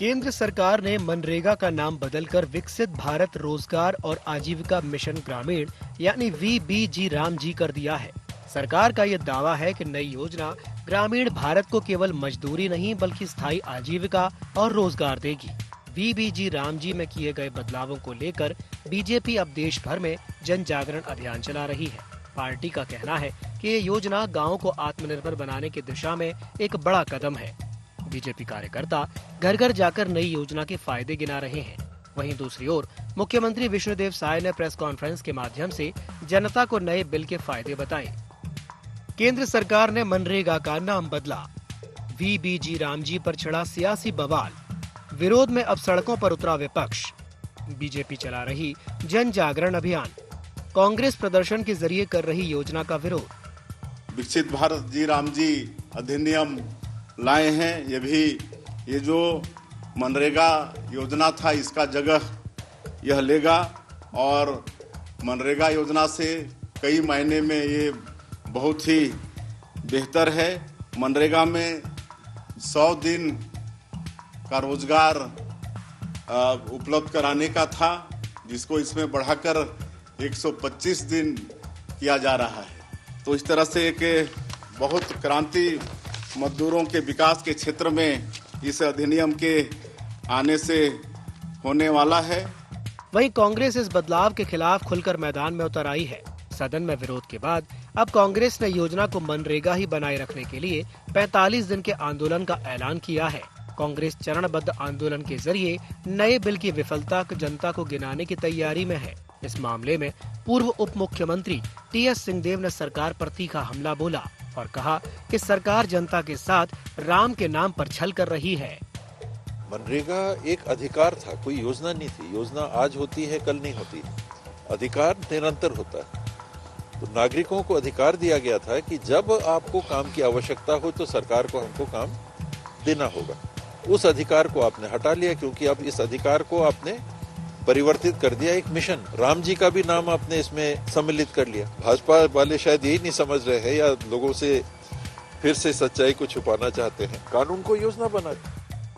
केंद्र सरकार ने मनरेगा का नाम बदलकर विकसित भारत रोजगार और आजीविका मिशन ग्रामीण यानी VBG रामजी कर दिया है। सरकार का यह दावा है कि नई योजना ग्रामीण भारत को केवल मजदूरी नहीं बल्कि स्थायी आजीविका और रोजगार देगी। VBG रामजी में किए गए बदलावों को लेकर बीजेपी अब देश भर में जन जागरण अभियान चला रही है। पार्टी का कहना है कि ये योजना गाँव को आत्मनिर्भर बनाने की दिशा में एक बड़ा कदम है। बीजेपी कार्यकर्ता घर घर जाकर नई योजना के फायदे गिना रहे हैं। वहीं दूसरी ओर मुख्यमंत्री विष्णुदेव साय ने प्रेस कॉन्फ्रेंस के माध्यम से जनता को नए बिल के फायदे बताए। केंद्र सरकार ने मनरेगा का नाम बदला। VBG रामजी पर छिड़ा सियासी बवाल। विरोध में अब सड़कों पर उतरा विपक्ष। बीजेपी चला रही जन जागरण अभियान। कांग्रेस प्रदर्शन के जरिए कर रही योजना का विरोध। विकसित भारत जी रामजी अधिनियम लाए हैं। ये जो मनरेगा योजना था इसका जगह यह लेगा और मनरेगा योजना से कई मायने में ये बहुत ही बेहतर है। मनरेगा में 100 दिन का रोजगार उपलब्ध कराने का था, जिसको इसमें बढ़ाकर 125 दिन किया जा रहा है। तो इस तरह से एक बहुत क्रांति मजदूरों के विकास के क्षेत्र में इस अधिनियम के आने से होने वाला है। वहीं कांग्रेस इस बदलाव के खिलाफ खुलकर मैदान में उतर आई है। सदन में विरोध के बाद अब कांग्रेस ने योजना को मनरेगा ही बनाए रखने के लिए 45 दिन के आंदोलन का ऐलान किया है। कांग्रेस चरणबद्ध आंदोलन के जरिए नए बिल की विफलता को जनता को गिनाने की तैयारी में है। इस मामले में पूर्व उप मुख्यमंत्री TS सिंहदेव ने सरकार पर तीखा हमला बोला और कहा कि सरकार जनता के साथ राम के नाम पर छल कर रही है। मनरेगा एक अधिकार था, कोई योजना नहीं थी। योजना आज होती है, कल नहीं होती। अधिकार निरंतर होता है। तो नागरिकों को अधिकार दिया गया था कि जब आपको काम की आवश्यकता हो तो सरकार को हमको काम देना होगा। उस अधिकार को आपने हटा लिया, क्योंकि अब इस अधिकार को आपने परिवर्तित कर दिया एक मिशन। राम जी का भी नाम आपने इसमें सम्मिलित कर लिया। भाजपा वाले शायद यही नहीं समझ रहे हैं या लोगों से फिर से सच्चाई को छुपाना चाहते हैं। कानून को योजना बना।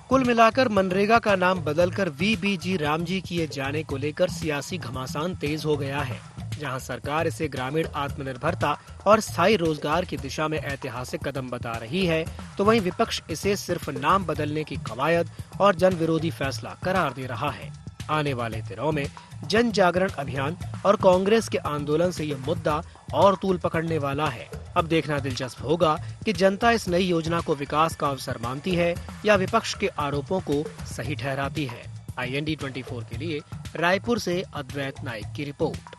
कुल मिलाकर मनरेगा का नाम बदलकर VBG रामजी किए जाने को लेकर सियासी घमासान तेज हो गया है। जहां सरकार इसे ग्रामीण आत्मनिर्भरता और स्थायी रोजगार की दिशा में ऐतिहासिक कदम बता रही है, तो वहीं विपक्ष इसे सिर्फ नाम बदलने की कवायद और जन विरोधी फैसला करार दे रहा है। आने वाले दिनों में जन जागरण अभियान और कांग्रेस के आंदोलन से यह मुद्दा और तूल पकड़ने वाला है। अब देखना दिलचस्प होगा कि जनता इस नई योजना को विकास का अवसर मानती है या विपक्ष के आरोपों को सही ठहराती है। IND 24 के लिए रायपुर से अद्वैत नाइक की रिपोर्ट।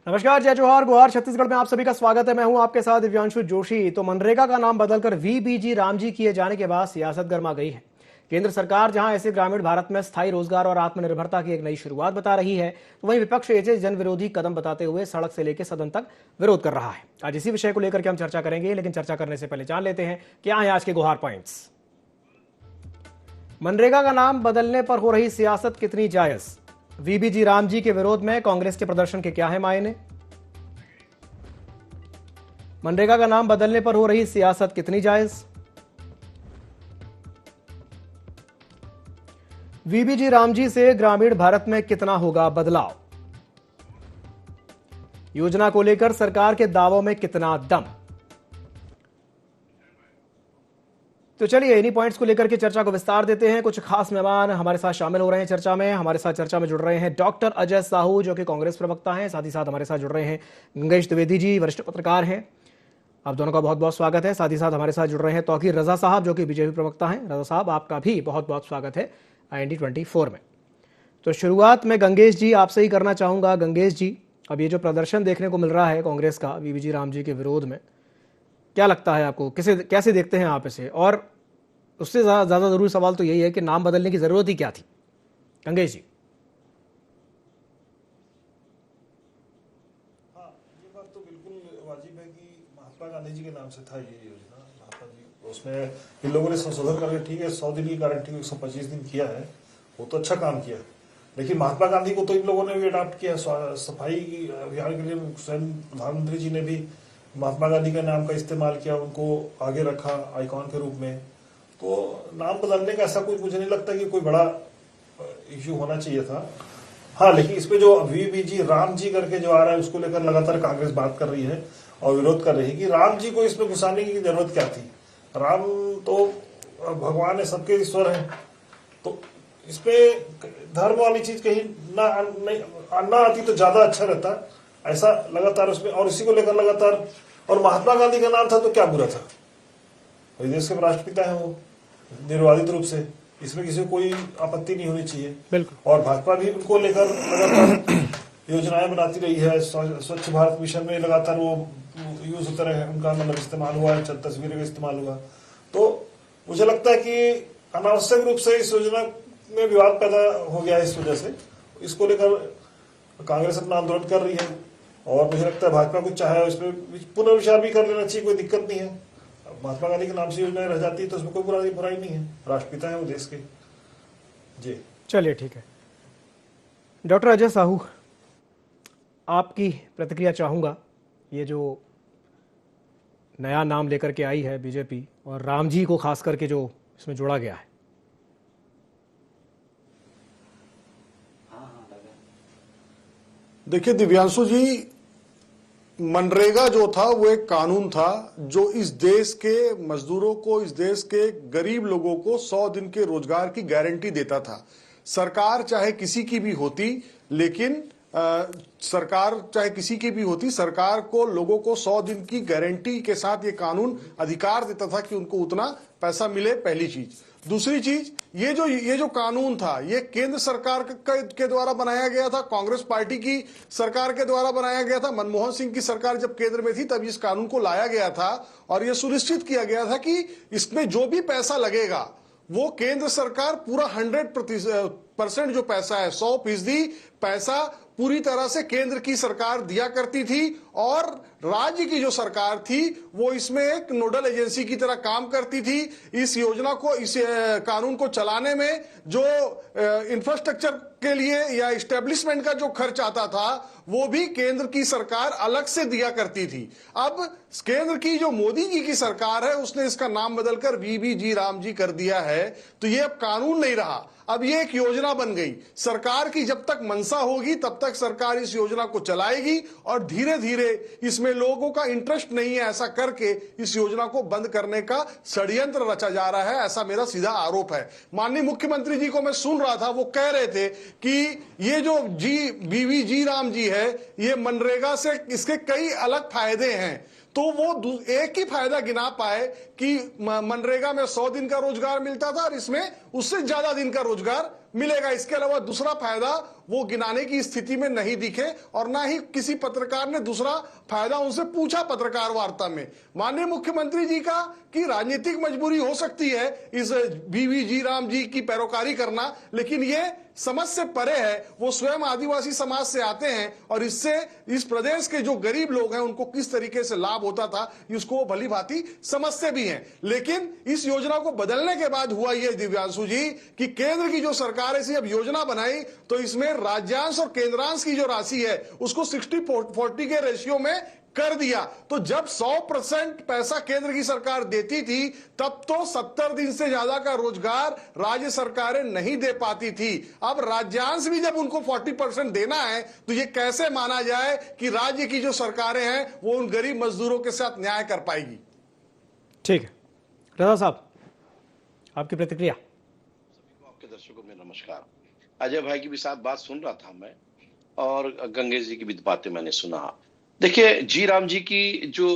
नमस्कार, जय जोहार, गुहार। छत्तीसगढ़ में आप सभी का स्वागत है। मैं हूं आपके साथ दिव्यांशु जोशी। तो मनरेगा का नाम बदलकर VBG रामजी किए जाने के बाद सियासत गर्मा गई है। केंद्र सरकार जहां ऐसे ग्रामीण भारत में स्थायी रोजगार और आत्मनिर्भरता की एक नई शुरुआत बता रही है, तो वहीं विपक्ष इसे जन विरोधी कदम बताते हुए सड़क से लेकर सदन तक विरोध कर रहा है। आज इसी विषय को लेकर के हम चर्चा करेंगे, लेकिन चर्चा करने से पहले जान लेते हैं क्या है आज के गुहार पॉइंट्स। मनरेगा का नाम बदलने पर हो रही सियासत कितनी जायज? VBG रामजी के विरोध में कांग्रेस के प्रदर्शन के क्या है मायने? मनरेगा का नाम बदलने पर हो रही सियासत कितनी जायज? VBG रामजी से ग्रामीण भारत में कितना होगा बदलाव? योजना को लेकर सरकार के दावों में कितना दम? तो चलिए इन्हीं पॉइंट्स को लेकर के चर्चा को विस्तार देते हैं। कुछ खास मेहमान हमारे साथ शामिल हो रहे हैं चर्चा में। हमारे साथ चर्चा में जुड़ रहे हैं डॉक्टर अजय साहू, जो कि कांग्रेस प्रवक्ता हैं। साथ ही साथ हमारे साथ जुड़ रहे हैं गंगेश द्विवेदी जी, वरिष्ठ पत्रकार हैं। आप दोनों का बहुत बहुत स्वागत है। साथ ही साथ हमारे साथ जुड़ रहे हैं तौकीर रजा साहब, जो कि बीजेपी प्रवक्ता हैं। रजा साहब, आपका भी बहुत बहुत स्वागत है IND 24 में। तो शुरुआत में गंगेश जी आपसे ही करना चाहूंगा। गंगेश जी, अब ये जो प्रदर्शन देखने को मिल रहा है कांग्रेस का VBG रामजी के विरोध में, क्या लगता है आपको? कैसे देखते हैं आप इसे? और उससे ज्यादा जरूरी सवाल तो यही है कि नाम बदलने की जरूरत ही क्या थी? गंगेश जी। हाँ, ये बात तो बिल्कुल वाजिब है कि महात्मा गांधी जी के नाम से था ये योजना। महात्मा जी उसमें इन लोगों ने संशोधन करके ठीक है 100 दिन की गारंटी को 125 दिन किया है, वो तो अच्छा काम किया। लेकिन महात्मा गांधी को तो इन लोगों ने भी अडॉप्ट किया। सफाई अभियान के लिए स्वयं प्रधानमंत्री जी ने भी महात्मा गांधी का नाम का इस्तेमाल किया, उनको आगे रखा आइकॉन के रूप में। तो नाम बदलने का ऐसा कुछ मुझे नहीं लगता कि कोई बड़ा इश्यू होना चाहिए था। हाँ, लेकिन इस पे जो वीबीजी राम जी करके जो आ रहा है उसको लेकर लगातार कांग्रेस बात कर रही है और विरोध कर रही है कि राम जी को इसमें घुसाने की जरूरत क्या थी। राम तो भगवान है, सबके ईश्वर है, तो इसपे धर्म वाली चीज कहीं ना आती तो ज्यादा अच्छा रहता, ऐसा लगातार उसमें। और इसी को लेकर लगातार, और महात्मा गांधी का नाम था तो क्या बुरा था, देश के राष्ट्रपिता है वो निर्वाधित रूप से, इसमें किसी को कोई आपत्ति नहीं होनी चाहिए। बिल्कुल। और भाजपा भी उनको लेकर लगातार योजनाएं बनाती रही है। स्वच्छ भारत मिशन में लगातार वो यूज होता रहे, उनका मतलब इस्तेमाल हुआ है, तस्वीरें का इस्तेमाल हुआ। तो मुझे लगता है कि अनावश्यक रूप से इस योजना में विवाद पैदा हो गया है। इस वजह से इसको लेकर कांग्रेस अपना आंदोलन कर रही है और मुझे लगता है भाजपा को चाहे इसमें पुनर्विचार भी कर लेना चाहिए, कोई दिक्कत नहीं है। महात्मा गांधी के नाम से योजनाएं रह जाती है तो उसमें कोई बुराई नहीं है, राष्ट्रपिता है वो देश के। जी चलिए ठीक है। डॉक्टर अजय साहू, आपकी प्रतिक्रिया चाहूंगा, ये जो नया नाम लेकर के आई है बीजेपी और राम जी को खास करके जो इसमें जोड़ा गया है। देखिए दिव्यांशु जी, मनरेगा जो था वो एक कानून था जो इस देश के मजदूरों को, इस देश के गरीब लोगों को 100 दिन के रोजगार की गारंटी देता था। सरकार चाहे किसी की भी होती, लेकिन सरकार चाहे किसी की भी होती, सरकार को लोगों को 100 दिन की गारंटी के साथ ये कानून अधिकार देता था कि उनको उतना पैसा मिले, पहली चीज। दूसरी चीज, ये जो कानून था ये केंद्र सरकार के द्वारा बनाया गया था, कांग्रेस पार्टी की सरकार के द्वारा बनाया गया था। मनमोहन सिंह की सरकार जब केंद्र में थी तब इस कानून को लाया गया था और यह सुनिश्चित किया गया था कि इसमें जो भी पैसा लगेगा वो केंद्र सरकार पूरा 100% जो पैसा है, 100% पैसा पूरी तरह से केंद्र की सरकार दिया करती थी और राज्य की जो सरकार थी वो इसमें एक नोडल एजेंसी की तरह काम करती थी। इस योजना को, इस कानून को चलाने में जो इंफ्रास्ट्रक्चर के लिए या इस्टेब्लिशमेंट का जो खर्च आता था वो भी केंद्र की सरकार अलग से दिया करती थी। अब केंद्र की जो मोदी जी की सरकार है उसने इसका नाम बदलकर वीबीजी राम जी कर दिया है, तो ये अब कानून नहीं रहा, अब ये एक योजना बन गई। सरकार की जब तक मंशा होगी तब तक सरकार इस योजना को चलाएगी और धीरे धीरे इसमें लोगों का इंटरेस्ट नहीं है ऐसा करके इस योजना को बंद करने का षड्यंत्र रचा जा रहा है, ऐसा मेरा सीधा आरोप है। माननीय मुख्यमंत्री जी को मैं सुन रहा था, वो कह रहे थे कि ये जो वीबीजी राम जी है ये मनरेगा से इसके कई अलग फायदे हैं, तो वो एक ही फायदा गिना पाए कि मनरेगा में 100 दिन का रोजगार मिलता था और इसमें उससे ज्यादा दिन का रोजगार मिलेगा। इसके अलावा दूसरा फायदा वो गिनाने की स्थिति में नहीं दिखे और ना ही किसी पत्रकार ने दूसरा फायदा उनसे पूछा पत्रकार वार्ता में। माननीय मुख्यमंत्री जी का कि राजनीतिक मजबूरी हो सकती है इस वीबीजी राम जी की पैरोकारी करना, लेकिन ये समझ से परे है। वो स्वयं आदिवासी समाज से आते हैं और इससे इस प्रदेश के जो गरीब लोग हैं उनको किस तरीके से लाभ होता था इसको वो भली भांति समझते भी हैं। लेकिन इस योजना को बदलने के बाद हुआ ये दिव्यांशु जी कि केंद्र की जो सरकार है अब योजना बनाई तो इसमें राज्यांश और केंद्रांश की जो राशि है उसको 60-40 के रेशियो में कर दिया। तो जब 100% पैसा केंद्र की सरकार देती थी तब तो 70 दिन से ज्यादा का रोजगार राज्य सरकारें नहीं दे पाती थी। अब राज्यांश भी जब उनको 40% देना है तो ये कैसे माना जाए कि राज्य की जो सरकारें हैं वो उन गरीब मजदूरों के साथ न्याय कर पाएगी। ठीक है, रजा साहब आपकी प्रतिक्रिया। आपके दर्शकों में नमस्कार। अजय भाई की भी साथ बात सुन रहा था मैं और गंगेश जी की भी बातें मैंने सुना। देखिए, जी राम जी की जो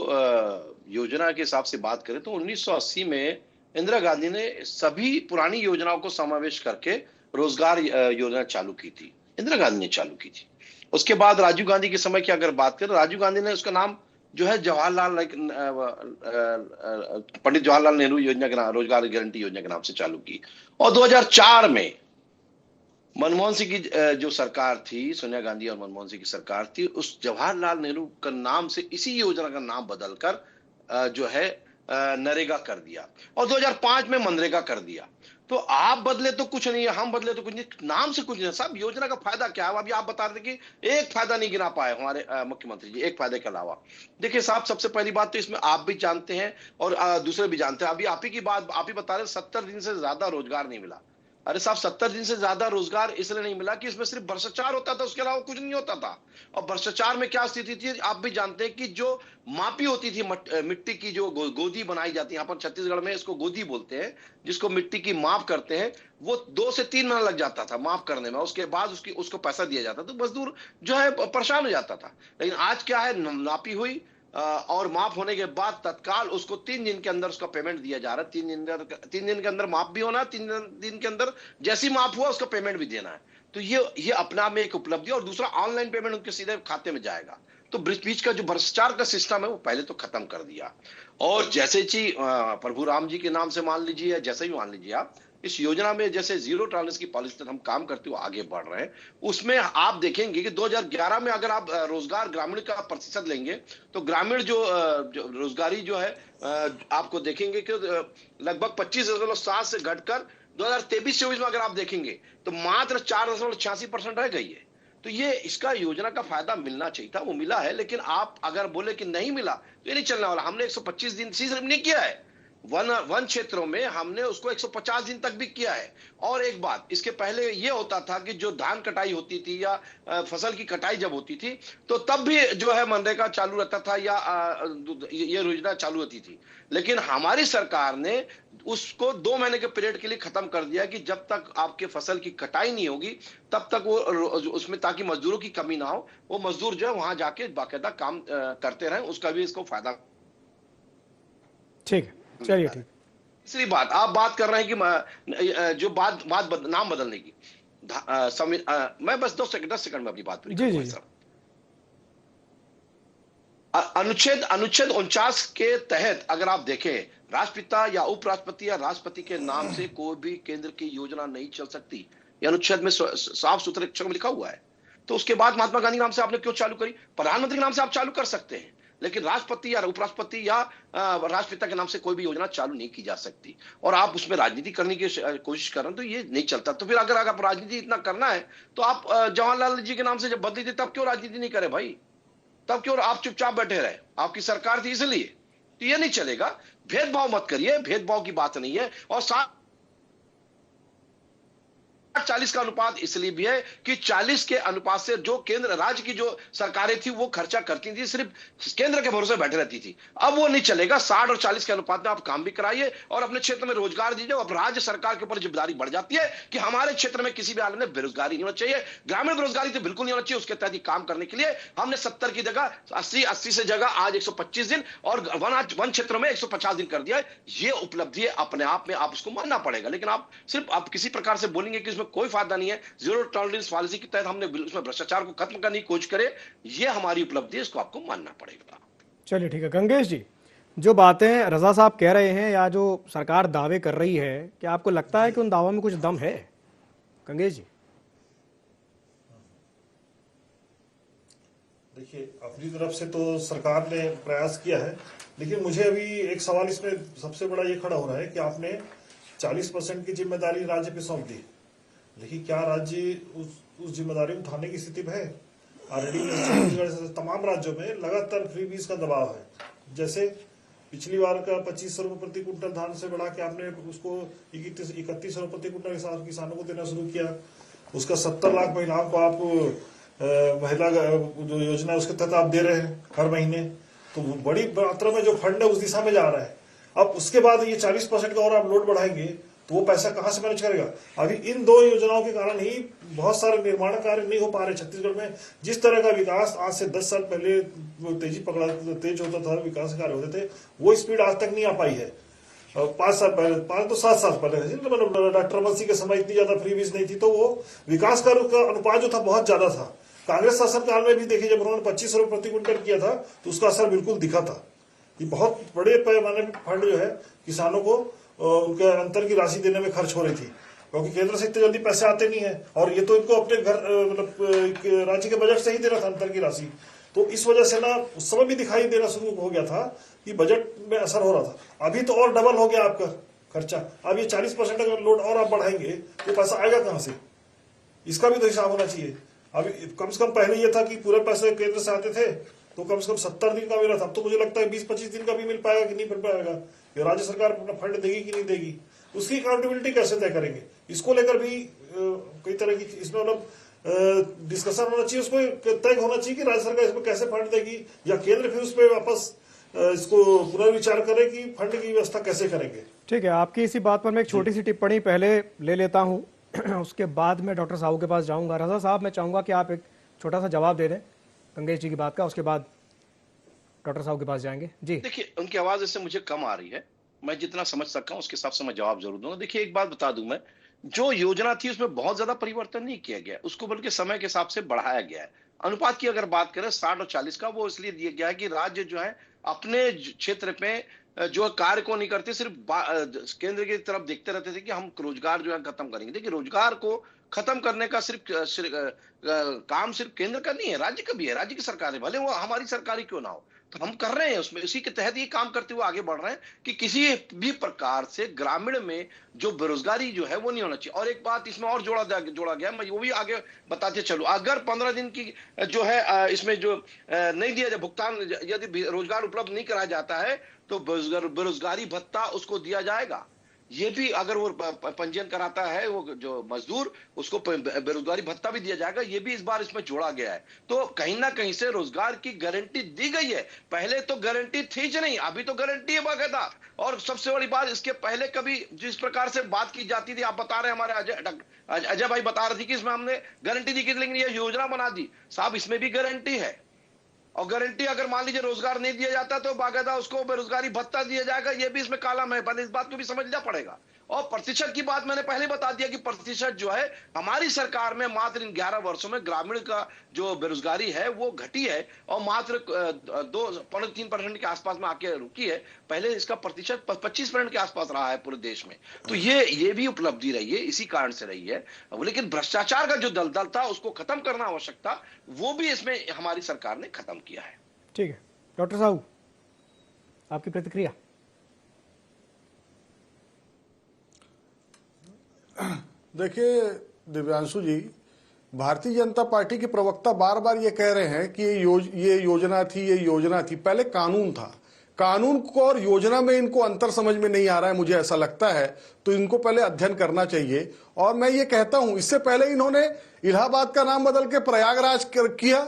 योजना के हिसाब से बात करें तो 1980 में इंदिरा गांधी ने सभी पुरानी योजनाओं को समावेश करके रोजगार योजना चालू की थी, इंदिरा गांधी ने चालू की थी। उसके बाद राजीव गांधी के समय की अगर बात करें, राजीव गांधी ने उसका नाम जो है पंडित जवाहरलाल नेहरू योजना के नाम, रोजगार गारंटी योजना के नाम से चालू की। और 2004 में मनमोहन सिंह की जो सरकार थी, सोनिया गांधी और मनमोहन सिंह की सरकार थी, उस जवाहरलाल नेहरू का नाम से इसी योजना का नाम बदलकर जो है नरेगा कर दिया और 2005 में मनरेगा कर दिया। तो आप बदले तो कुछ नहीं है, हम बदले तो कुछ नहीं, नाम से कुछ नहीं। सब योजना का फायदा क्या है? अभी आप बता रहे थे कि एक फायदा नहीं गिना पाए हमारे मुख्यमंत्री जी, एक फायदे के अलावा। देखिए साहब, सबसे पहली बात तो इसमें आप भी जानते हैं और दूसरे भी जानते हैं, अभी आप ही की बात आप ही बता रहे, 70 दिन से ज्यादा रोजगार नहीं मिला। अरे साहब, 70 दिन से ज्यादा रोजगार इसलिए नहीं मिला कि इसमें सिर्फ भ्रष्टाचार होता था, उसके अलावा कुछ नहीं होता था। और भ्रष्टाचार में क्या स्थिति थी आप भी जानते हैं कि जो मापी होती थी मिट्टी की, जो गोदी बनाई जाती है, यहाँ पर छत्तीसगढ़ में इसको गोदी बोलते हैं, जिसको मिट्टी की माप करते हैं, वो 2 से 3 महीना लग जाता था माप करने में। उसके बाद उसको पैसा दिया जाता, तो मजदूर जो है परेशान हो जाता था। लेकिन आज क्या है, नापी हुई और माप होने के बाद तत्काल उसको 3 दिन के अंदर उसका पेमेंट दिया जा रहा है। 3 दिन के अंदर माप भी होना है, 3 दिन के अंदर जैसी माप हुआ उसका पेमेंट भी देना है। तो ये अपना में एक उपलब्धि है। और दूसरा, ऑनलाइन पेमेंट उनके सीधे खाते में जाएगा। तो बीच का जो भ्रष्टाचार का सिस्टम है वो पहले तो खत्म कर दिया। और जैसे जी प्रभु राम जी के नाम से मान लीजिए, जैसे ही मान लीजिए आप, इस योजना में जैसे जीरो टॉलरेंस की पॉलिसी तक हम काम करते हुए आगे बढ़ रहे हैं। उसमें आप देखेंगे कि 2011 में अगर आप रोजगार ग्रामीण का प्रतिशत लेंगे तो ग्रामीण जो रोजगारी जो है आपको देखेंगे कि लगभग 25.7 से घटकर 2023-24 में अगर आप देखेंगे तो मात्र 4.86% रह गई है। तो ये इसका योजना का फायदा मिलना चाहिए था, वो मिला है। लेकिन आप अगर बोले कि नहीं मिला तो ये नहीं चलने वाला। हमने 125 दिन सिर्फ नहीं किया है, वन क्षेत्रों में हमने उसको 150 दिन तक भी किया है। और एक बात, इसके पहले ये होता था कि जो धान कटाई होती थी या फसल की कटाई जब होती थी तो तब भी जो है मनरेगा चालू रहता था या ये योजना चालू होती थी। लेकिन हमारी सरकार ने उसको 2 महीने के पीरियड के लिए खत्म कर दिया कि जब तक आपके फसल की कटाई नहीं होगी तब तक वो उसमें, ताकि मजदूरों की कमी ना हो, वो मजदूर जो है वहां जाके बाकायदा काम करते रहे, उसका भी इसको फायदा। ठीक है, चलिए ठीक। तीसरी बात, आप बात कर रहे हैं कि जो बात नाम बदलने की, मैं बस 10 सेकंड में अपनी बात पूरी करूंगा सर। अनुच्छेद 49 के तहत अगर आप देखें, राष्ट्रपिता या उपराष्ट्रपति या राष्ट्रपति के नाम से कोई भी केंद्र की योजना नहीं चल सकती। ये अनुच्छेद में साफ सुथरे अक्षर में लिखा हुआ है। तो उसके बाद महात्मा गांधी के नाम से आपने क्यों चालू करी? प्रधानमंत्री के नाम से आप चालू कर सकते हैं, लेकिन राष्ट्रपति या उपराष्ट्रपति या राष्ट्रपिता के नाम से कोई भी योजना चालू नहीं की जा सकती। और आप उसमें राजनीति करने की कोशिश कर रहे हैं तो ये नहीं चलता। तो फिर अगर आप राजनीति इतना करना है तो आप जवाहरलाल जी के नाम से जब बदली थी तब क्यों राजनीति नहीं करे भाई? तब क्यों आप चुपचाप बैठे रहे? आपकी सरकार थी इसलिए। तो ये नहीं चलेगा। भेदभाव मत करिए, भेदभाव की बात नहीं है। और 40 का अनुपात इसलिए भी है कि 40 के अनुपात से जो केंद्र राज्य की जो सरकारें थी वो खर्चा करती थी, सिर्फ केंद्र के भरोसे बैठे रहती थी। अब वो नहीं चलेगा। 60 और 40 के अनुपात में आप काम भी कराइए और अपने क्षेत्र में रोजगार दीजिए। अब राज्य सरकार के ऊपर जिम्मेदारी बढ़ जाती है कि हमारे क्षेत्र में किसी भी हाल में बेरोजगारी नहीं होना चाहिए। ग्रामीण बेरोजगारी तो बिल्कुल नहीं होना चाहिए। उसके तहत काम करने के लिए हमने 70 की जगह 80 से जगह आज 125 दिन और वन क्षेत्र में 150 दिन कर दिया है। ये उपलब्धि है अपने आप में, आप उसको मानना पड़ेगा। लेकिन आप किसी प्रकार से बोलेंगे कि कोई फायदा नहीं है, जीरो टॉलरेंस पॉलिसी के तहत हमने उसमें भ्रष्टाचार को खत्म करने की कोशिश करे, ये हमारी उपलब्धि है, इसको आपको मानना पड़ेगा। चलिए ठीक है। गंगेश जी, जो बातें रजा साहब कह रहे हैं या जो सरकार दावे कर रही है, क्या आपको लगता है कि उन दावों में कुछ दम है? गंगेश जी, देखिए, अपनी तरफ से तो सरकार ने प्रयास किया है, लेकिन मुझे अभी एक सवाल इसमें सबसे बड़ा ये खड़ा हो रहा है कि आपने 40% की जिम्मेदारी राज्य पे सौंप दी, लेकिन क्या राज्य उस जिम्मेदारी उठाने की स्थिति में है? ऑलरेडी छत्तीसगढ़ से तमाम राज्यों में लगातार फ्रीबीज का दबाव है। जैसे पिछली बार का 2500 रुपये प्रति कुंटल धान से बढ़ा के आपने उसको 3100 रुपये प्रति कुंटल हिसाब किसानों को देना शुरू किया। उसका 70 लाख महिलाओं को आप महिला जो योजना उसके तहत आप दे रहे हैं हर महीने। तो बड़ी मात्रा में जो फंड है उस दिशा में जा रहा है। अब उसके बाद ये 40% का और आप लोड बढ़ाएंगे तो वो पैसा कहां से मैनेज करेगा? अभी इन 2 योजनाओं के कारण ही बहुत सारे निर्माण कार्य नहीं हो पा रहे छत्तीसगढ़ में। जिस तरह का विकास आज से 10 साल पहले तेज होता था, विकास कार्य होते थे, वो स्पीड आज तक नहीं आ पाई है। 5 साल पहले, 5 तो 7 साल पहले डॉक्टर रमन के समय इतनी ज्यादा फ्रीबीज नहीं थी, तो वो विकास कार्य का अनुपात जो था बहुत ज्यादा था। कांग्रेस शासन काल में भी देखिए, जब उन्होंने 2500 रुपये प्रति क्विंटल किया था तो उसका असर बिल्कुल दिखा था। ये बहुत बड़े पैमाने पर फंड जो है किसानों को उनके अंतर की राशि देने में खर्च हो रही थी, क्योंकि केंद्र से इतने जल्दी पैसे आते नहीं है और ये तो इनको अपने घर मतलब राज्य के बजट से ही देना था अंतर की राशि। तो इस वजह से ना उस समय भी दिखाई देना शुरू हो गया था कि बजट में असर हो रहा था। अभी तो और डबल हो गया आपका खर्चा। अब ये 40% अगर लोड और आप बढ़ाएंगे तो पैसा आएगा कहां से, इसका भी तो हिसाब होना चाहिए। अभी कम से कम पहले ये था कि पूरे पैसे केंद्र से आते थे तो कम से कम 70 दिन का मिला था, अब तो मुझे लगता है 20-25 दिन का भी मिल पाएगा कि नहीं मिल पाएगा, ये राज्य सरकार अपना फंड देगी कि नहीं देगी, उसकी अकाउंटेबिलिटी कैसे तय करेंगे, इसको लेकर भी कई तरह की इसमें मतलब डिस्कशन होना चाहिए, उसको तय होना चाहिए कि राज्य सरकार इसमें कैसे फंड देगी या केंद्र फिर उस पर वापस इसको पुनर्विचार करे कि फंड की व्यवस्था कैसे करेंगे। ठीक है, आपकी इसी बात पर मैं एक छोटी सी टिप्पणी पहले ले लेता हूं, उसके बाद मैं डॉक्टर साहू के पास जाऊंगा। रजा साहब, मैं चाहूंगा कि आप एक छोटा सा जवाब दे दें गंगेश जी की बात का, उसके बाद डॉक्टर साहू के पास जाएंगे। जी देखिए, उनकी आवाज इससे मुझे कम आ रही है, मैं जितना समझ सका हूं उसके हिसाब से मैं जवाब जरूर दूंगा। देखिए, एक बात बता दूं मैं, जो योजना थी उसमें बहुत ज्यादा परिवर्तन नहीं किया गया, उसको बल्कि समय के हिसाब से बढ़ाया गया है। अनुपात की अगर बात करें 60 और 40 का, वो इसलिए दिया गया है कि राज्य जो है अपने क्षेत्र में जो कार्य को नहीं करते, सिर्फ केंद्र की तरफ देखते रहते थे कि हम रोजगार जो है खत्म करेंगे। देखिए, रोजगार को खत्म करने का काम सिर्फ केंद्र का नहीं है, राज्य का भी है, राज्य की सरकार है, भले वो हमारी सरकार ही क्यों ना हो, तो हम कर रहे हैं उसमें, इसी के तहत ये काम करते हुए आगे बढ़ रहे हैं कि किसी भी प्रकार से ग्रामीण में जो बेरोजगारी जो है वो नहीं होना चाहिए। और एक बात इसमें और जोड़ा गया, मैं वो भी आगे बताते चलूं, अगर 15 दिन की जो है इसमें जो नहीं दिया जाए भुगतान, यदि रोजगार उपलब्ध नहीं कराया जाता है तो बेरोजगारी भत्ता उसको दिया जाएगा। ये भी अगर वो पंजीयन कराता है वो जो मजदूर, उसको बेरोजगारी भत्ता भी दिया जाएगा, ये भी इस बार इसमें जोड़ा गया है। तो कहीं ना कहीं से रोजगार की गारंटी दी गई है, पहले तो गारंटी थी ही नहीं, अभी तो गारंटी है बाकायदा। और सबसे बड़ी बात, इसके पहले कभी जिस प्रकार से बात की जाती थी, आप बता रहे हैं, हमारे अजय भाई बता रहे थे कि इसमें हमने गारंटी दी, लेकिन ये योजना बना दी साहब, इसमें भी गारंटी है। और गारंटी अगर मान लीजिए रोजगार नहीं दिया जाता तो बाकायदा उसको बेरोजगारी भत्ता दिया जाएगा, ये भी इसमें कालम है, पहले इस बात को भी समझना पड़ेगा। और प्रतिशत की बात मैंने पहले बता दिया कि प्रतिशत जो है हमारी सरकार में मात्र इन 11 वर्षों में ग्रामीण का जो बेरोजगारी है वो घटी है और मात्र 2.3% के आसपास में आके रुकी है। पहले इसका प्रतिशत 25% के आसपास रहा है पूरे देश में। तो ये भी उपलब्धि रही है, इसी कारण से रही है। लेकिन भ्रष्टाचार का जो दलदल था उसको खत्म करना आवश्यक था, वो भी इसमें हमारी सरकार ने खत्म किया है। ठीक है, डॉक्टर साहू आपकी प्रतिक्रिया। देखिए दिव्यांशु जी, भारतीय जनता पार्टी के प्रवक्ता बार बार ये कह रहे हैं कि ये योजना थी। पहले कानून था, कानून को और योजना में इनको अंतर समझ में नहीं आ रहा है, मुझे ऐसा लगता है। तो इनको पहले अध्ययन करना चाहिए। और मैं ये कहता हूं, इससे पहले इन्होंने इलाहाबाद का नाम बदल के प्रयागराज किया,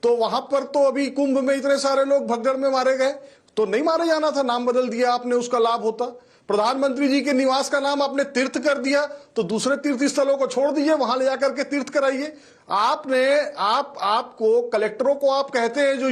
तो वहां पर तो अभी कुंभ में इतने सारे लोग भगदड़ में मारे गए, तो नहीं मारे जाना था, नाम बदल दिया आपने, उसका लाभ होता। प्रधानमंत्री जी के निवास का नाम आपने तीर्थ कर दिया, तो दूसरे तीर्थ स्थलों को छोड़ दीजिए, वहां ले जाकर के तीर्थ कराइए। आपको कलेक्टरों को आप कहते हैं जो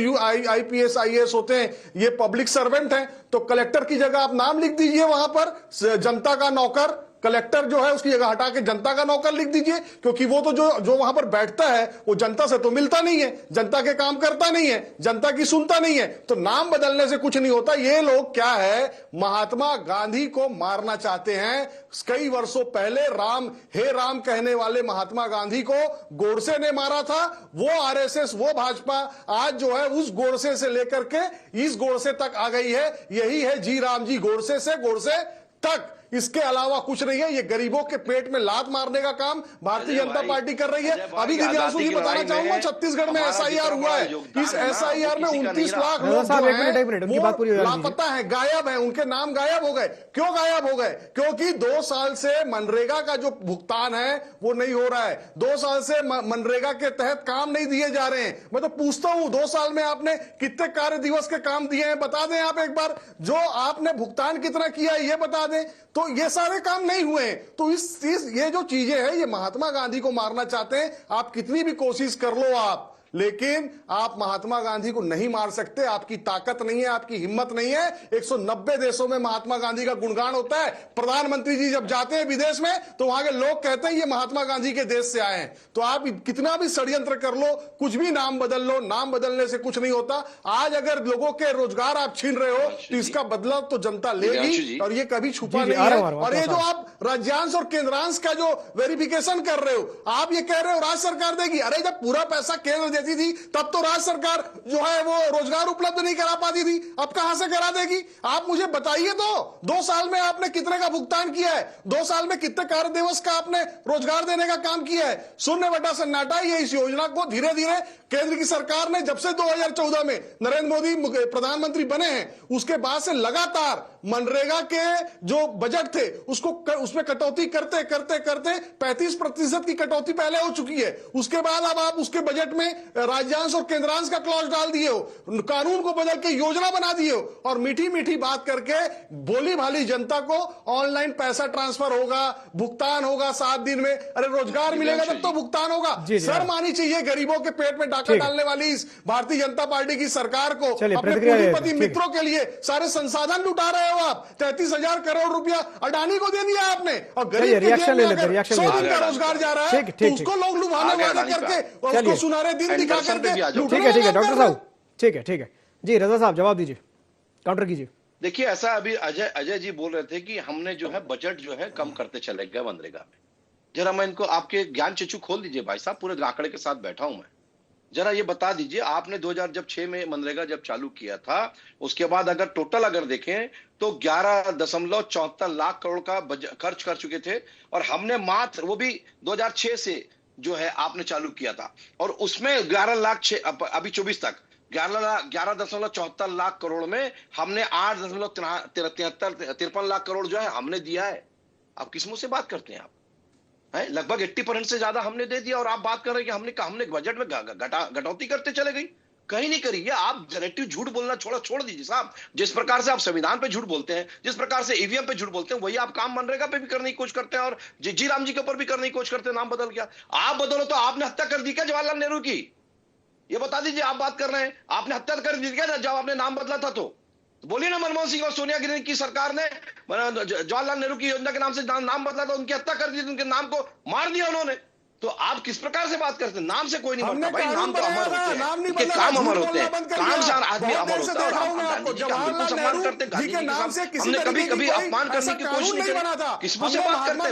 IPS IAS होते हैं, ये पब्लिक सर्वेंट हैं, तो कलेक्टर की जगह आप नाम लिख दीजिए, वहां पर जनता का नौकर, कलेक्टर जो है उसकी जगह हटा के जनता का नौकर लिख दीजिए, क्योंकि वो तो जो वहां पर बैठता है वो जनता से तो मिलता नहीं है, जनता के काम करता नहीं है, जनता की सुनता नहीं है। तो नाम बदलने से कुछ नहीं होता। ये लोग क्या है, महात्मा गांधी को मारना चाहते हैं। कई वर्षों पहले हे राम कहने वाले महात्मा गांधी को गोडसे ने मारा था। वो RSS, वो भाजपा आज जो है उस गोडसे से लेकर के इस गोडसे तक आ गई है। यही है जी राम जी, गोडसे से गोडसे तक, इसके अलावा कुछ नहीं है। ये गरीबों के पेट में लात मारने का काम भारतीय जनता पार्टी कर रही है। अभी दिव्यांशु जी बताना चाहूंगा, छत्तीसगढ़ में SIR हुआ है। इस SIR में 29 लाख लोग लापता है, गायब है, उनके नाम गायब हो गए। क्यों गायब हो गए? क्योंकि 2 साल से मनरेगा का जो भुगतान है वो नहीं हो रहा है। 2 साल से मनरेगा के तहत काम नहीं दिए जा रहे हैं। मैं तो पूछता हूं, 2 साल में आपने कितने कार्य दिवस के काम दिए हैं, बता दें आप एक बार। जो आपने भुगतान कितना किया है ये बता दें। तो ये सारे काम नहीं हुए। तो ये जो चीजें हैं, ये महात्मा गांधी को मारना चाहते हैं। आप कितनी भी कोशिश कर लो आप, लेकिन आप महात्मा गांधी को नहीं मार सकते। आपकी ताकत नहीं है, आपकी हिम्मत नहीं है। 190 देशों में महात्मा गांधी का गुणगान होता है। प्रधानमंत्री जी जब जाते हैं विदेश में तो वहां के लोग कहते हैं ये महात्मा गांधी के देश से आए हैं। तो आप कितना भी षड्यंत्र कर लो, कुछ भी नाम बदल लो, नाम बदलने से कुछ नहीं होता। आज अगर लोगों के रोजगार आप छीन रहे हो तो इसका बदलाव तो जनता लेगी, और ये कभी छुपा नहीं है। और ये जो आप राज्यांश और केंद्रांश का जो वेरिफिकेशन कर रहे हो, आप ये कह रहे हो राज्य सरकार देगी। अरे जब पूरा पैसा केंद्र देती थी, तब तो राज्य सरकार जो है वो रोजगार उपलब्ध नहीं करा पाती थी, अब कहां से करा देगी? आप मुझे बताइए तो 2 साल में आपने कितने का भुगतान किया है? 2 साल में कितने कार्य दिवस का आपने रोजगार देने का काम किया है? शून्य बटा सन्नाटा। ये इस योजना को धीरे धीरे केंद्र की सरकार ने जब से 2014 में नरेंद्र मोदी प्रधानमंत्री बने हैं उसके बाद से लगातार मनरेगा के जो बजट थे उसमें कटौती करते करते करते 35% की कटौती पहले हो चुकी है। उसके बाद अब आप उसके बजट में राज्यांश और केंद्रांश का क्लॉज डाल दिए हो, कानून को बदल के योजना बना दिए हो और मीठी मीठी बात करके भोली भाली जनता को ऑनलाइन पैसा ट्रांसफर होगा, भुगतान होगा 7 दिन में। अरे रोजगार मिलेगा तब तो भुगतान होगा। शर्म आनी चाहिए गरीबों के पेट में डाका डालने वाली इस भारतीय जनता पार्टी की सरकार को। अपने पूंजीपति मित्रों के लिए सारे संसाधन लुटा रहे हो आप। 33,000 करोड़ रुपया अडानी को दे दिया आपने और गरीब के जेब में अगर 100 दिन का रोजगार जा रहा है तो उसको लोग लुभाने वाले करके और उसको सुनहरे दिन दिखा करके। ठीक है डॉक्टर साहब, ठीक है जी। रजा साहब जवाब दीजिए, काउंटर कीजिए। देखिए ऐसा अभी अजय जी बोल रहे थे कि हमने जो है बजट जो है कम करते चले गए मनरेगा में। जरा मैं इनको आपके ज्ञान चक्षु खोल दीजिए भाई साहब, पूरे आंकड़े के साथ बैठा हूं मैं। जरा ये बता दीजिए, आपने 2006 में मनरेगा जब चालू किया था उसके बाद अगर टोटल अगर देखें तो 11.74 लाख करोड़ का खर्च कर चुके थे और हमने मात्र वो भी 2006 से जो है आपने चालू किया था और उसमें 11 लाख अभी 24 तक 11.74 लाख करोड़ में हमने 8.53 लाख करोड़ जो है हमने दिया है। आप किस मुंह से बात करते हैं? आप लगभग 80% से ज्यादा हमने दे दिया और आप बात कर रहे हैं कि हमने बजट में घटौती करते चले गई। कहीं नहीं करी। ये आप डायरेक्टिव झूठ बोलना छोड़ दीजिए साहब। जिस प्रकार से आप संविधान पे झूठ बोलते हैं, जिस प्रकार से ईवीएम पे झूठ बोलते हैं, वही आप काम मनरेगा पे भी करने की कोशिश करते हैं और जी राम जी के ऊपर भी करने की कोशिश करते हैं। नाम बदल गया। आप बदलो तो आपने हत्या कर दी क्या जवाहरलाल नेहरू की? ये बता दीजिए। आप बात कर रहे हैं आपने हत्या कर दी क्या जब आपने नाम बदला था? तो बोलिए ना, मनमोहन सिंह और सोनिया गांधी की सरकार ने जवाहरलाल नेहरू की योजना के नाम से नाम बदला था, उनकी हत्या कर दी, उनके नाम को मार दिया उन्होंने। तो आप किस प्रकार से बात करते हैं? नाम से कोई नहीं मरता भाई, नाम तो अमर होते हैं, उनके काम अमर होते हैं, काम से आदमी अमर होता है। और गांधी जी का बिल्कुल सम्मान करते हैं, गांधी जी के साथ हमने कभी कभी अपमान करने की कोशिश नहीं करी। किस मुंह से बात करते हैं?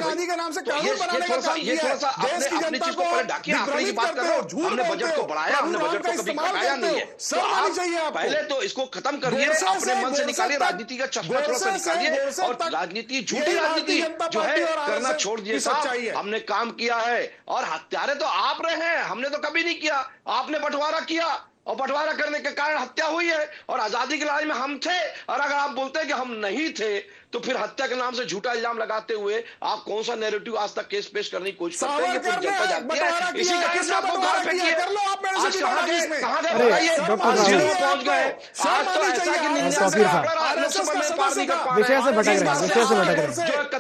ये थोड़ा सा अपने चीज को पहले ढाकिए। आंकड़े की बात कर रहे हो, हमने बजट को बढ़ाया, हमने बजट को कभी घटाया नहीं है। तो आप पहले तो इसको खत्म करिए, अपने मन से निकालिए, राजनीति का चश्मा थोड़ा सा निकालिए और राजनीति, झूठी राजनीति जो है करना छोड़ दिए साहब। हमने काम किया है और हत्यारे तो आप रहे हैं, हमने तो कभी नहीं किया। आपने बंटवारा किया और बंटवारा करने के कारण हत्या हुई है और आजादी की लड़ाई में हम थे। और अगर आप बोलते हैं कि हम नहीं थे तो फिर हत्या के नाम से झूठा इल्जाम लगाते हुए आप कौन सा नैरेटिव आज तक केस पेश करने की कोशिश करते हैं? ये पूरी जनता जानती है। इसी कारण से आपको गाल फेंकी है। आज कहां गए बताइए? पहुंच गए। आज तो ऐसा कि विषय से भटक रहे हैं,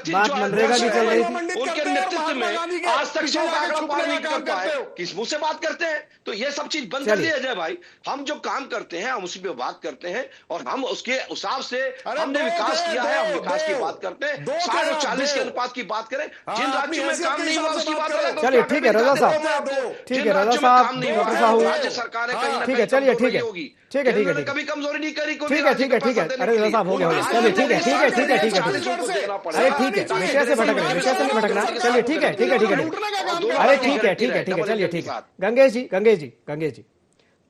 बात मनरेगा की चल रही थी। उनके नेतृत्व में आज तक 100 का आंकड़ा पार नहीं कर पाए। किस मुंह से बात करते हैं? तो ये सब चीज बंद कर दिया जाए भाई। हम जो काम करते हैं हम उसी पे बात करते हैं और हम उसके हिसाब से हमने विकास किया है, हम विकास की बात करते हैं। 60 और 40 के अनुपात की बात करें, जिन राज्यों में काम नहीं हुआ उसकी बात अलग। चलिए ठीक है रजा साहब, ठीक है रजा साहब, डॉक्टर साहब राज्य सरकारें कहीं ठीक है, चलिए ठीक है होगी, ठीक है ठीक है कभी कमजोरी नहीं करी। ठीक है ठीक है ठीक है। अरे रजा साहब हो गया, चलिए ठीक है ठीक है ठीक है ठीक है। अरे ठीक है, विषय से भटक रहे, विषय से नहीं भटकना। चलिए ठीक है ठीक है ठीक है। अरे ठीक है ठीक है ठीक है, चलिए ठीक है। गंगेश जी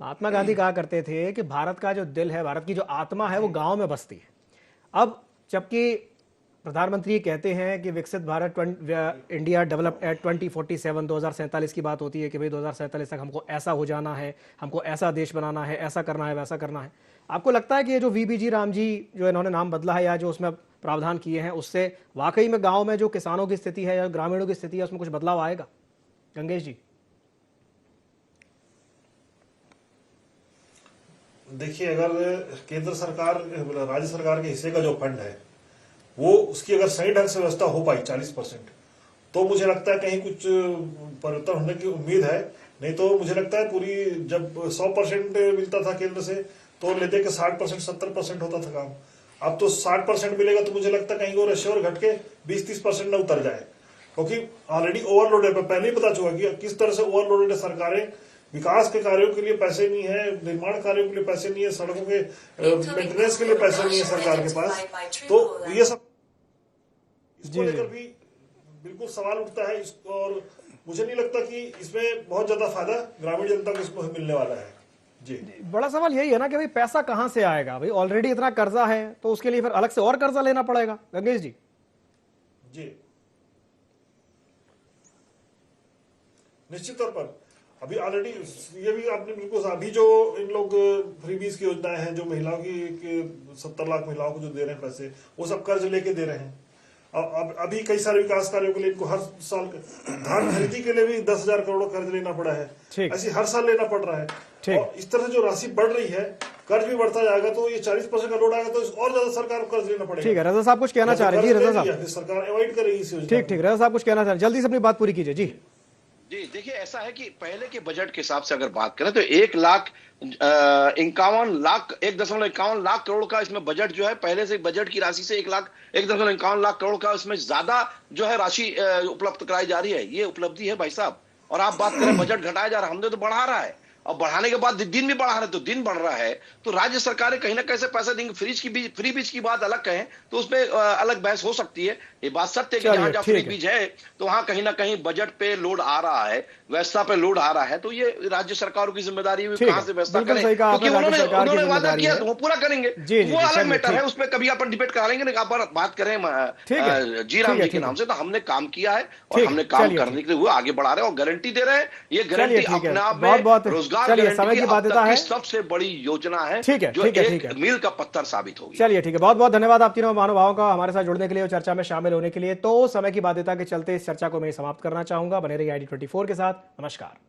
महात्मा गांधी कहा करते थे कि भारत का जो दिल है, भारत की जो आत्मा है वो गांव में बसती है। अब जबकि प्रधानमंत्री कहते हैं कि विकसित भारत इंडिया डेवलप एट 2047 2047 की बात होती है कि भाई 2047 तक हमको ऐसा हो जाना है, हमको ऐसा देश बनाना है, ऐसा करना है, वैसा करना है। आपको लगता है कि ये जो वीबीजी राम जी जो इन्होंने नाम बदला है या जो उसमें प्रावधान किए हैं उससे वाकई में गाँव में जो किसानों की स्थिति है या ग्रामीणों की स्थिति है उसमें कुछ बदलाव आएगा? गंगेश जी देखिए, अगर केंद्र सरकार राज्य सरकार के हिस्से का जो फंड है वो उसकी अगर सही ढंग से व्यवस्था हो पाई 40%, तो मुझे लगता है कहीं कुछ परिवर्तन होने की उम्मीद है। नहीं तो मुझे लगता है पूरी जब 100% मिलता था केंद्र से तो लेते के 60% 70% होता था काम। अब तो 60% मिलेगा तो मुझे लगता है कहीं वो रेशियो और घट के 20-30% न उतर जाए, क्योंकि ऑलरेडी ओवरलोडेड है। पहले ही पता चुका कि किस तरह से ओवरलोडेड है सरकारें। विकास के कार्यों के लिए पैसे नहीं है, निर्माण कार्यों के लिए पैसे नहीं है, सड़कों के मेंटेनेंस के लिए पैसे नहीं है सरकार के पास। तो ये सब इसको लेकर भी बिल्कुल सवाल उठता है। और मुझे नहीं लगता कि इसमें बहुत ज्यादा फायदा ग्रामीण जनता को इसमें मिलने वाला है। जी, बड़ा सवाल यही है ना कि भाई पैसा कहां से आएगा? भाई ऑलरेडी इतना कर्जा है तो उसके लिए फिर अलग से और कर्जा लेना पड़ेगा। गंगेश जी जी, निश्चित तौर पर अभी ऑलरेडी ये भी आपने बिल्कुल, अभी जो इन लोग फ्रीबीज की योजनाएं हैं, जो महिलाओं की 70 लाख महिलाओं को जो दे रहे हैं पैसे, वो सब कर्ज लेके दे रहे हैं। अब अभी कई सारे विकास कार्यों के लिए इनको हर साल धान खरीदी के लिए भी 10,000 करोड़ कर्ज लेना पड़ा है। ऐसे हर साल लेना पड़ रहा है और इस तरह से जो राशि बढ़ रही है, कर्ज भी बढ़ता जाएगा तो ये 40% का लोड आएगा तो और ज्यादा सरकार को कर्ज लेना पड़ेगा। ठीक है, रजा साहब कुछ कहना चाह रहे हैं। जी रजा साहब, सरकार अवॉइड करेगी इस योजना। ठीक, रजा साहब कुछ कहना चाह रहे हैं, जल्दी से अपनी बात पूरी कीजिए। जी जी, देखिए ऐसा है कि पहले के बजट के हिसाब से अगर बात करें तो 1,51 लाख करोड़ का इसमें बजट जो है, पहले से बजट की राशि से 1,51 लाख करोड़ का इसमें ज्यादा जो है राशि उपलब्ध कराई जा रही है। ये उपलब्धि है भाई साहब। और आप बात करें बजट घटाया जा रहा है, हमने तो बढ़ा रहा है और बढ़ाने के बाद दिन भी बढ़ा रहे, तो दिन बढ़ रहा है तो राज्य सरकारें कहीं ना कैसे पैसा देंगे। फ्री बीज की बात अलग कहें तो उसमें अलग बहस हो सकती है। ये बात सत्य है कि जहां जहां फ्री बीज है तो वहां कहीं ना कहीं बजट पे लोड आ रहा है, व्यवस्था पे लोड आ रहा है, तो ये राज्य सरकारों की जिम्मेदारी है कहां से व्यवस्था करें, क्योंकि उन्होंने वादा किया तो वो पूरा करेंगे। वो अलग मैटर है, उसमें कभी अपन डिबेट करा लेंगे। बात करें जी राम जी के नाम से, तो हमने काम किया है और हमने काम करने के लिए वो आगे बढ़ा रहे हैं और गारंटी दे रहे हैं। ये गारंटी अपने आप में रोजगार समय की बाध्यता है, सबसे बड़ी योजना है। ठीक है, जो एक मील का पत्थर साबित होगी। चलिए ठीक है, बहुत बहुत धन्यवाद आप तीनों महानुभावों का हमारे साथ जुड़ने के लिए और चर्चा में शामिल होने के लिए। तो समय की बाध्यता के चलते इस चर्चा को मैं समाप्त करना चाहूंगा। बने रहिए ID24 के साथ। नमस्कार।